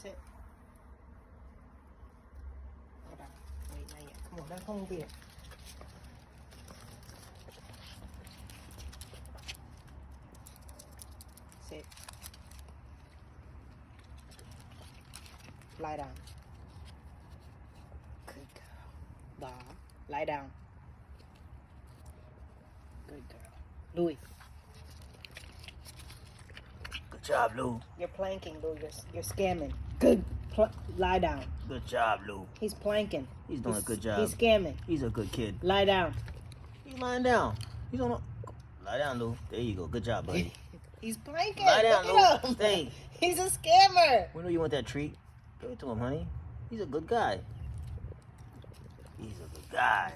Sit. Hold on. Wait, not yet. Come on, let's come over here. Sit. Lie down. Good girl. Bob, lie down. Good girl. Louie. Good job, Lou. You're planking, Lou. You're scamming. Good. Lie down. Good job, Lou. He's planking. He's doing a good job. He's scamming. He's a good kid. Lie down. He's lying down. He's on a... Lie down, Lou. There you go. Good job, buddy. He's planking. Lie down, Look at him. Stay. He's a scammer. We know you want that treat. Give it to him, honey. He's a good guy. He's a good guy.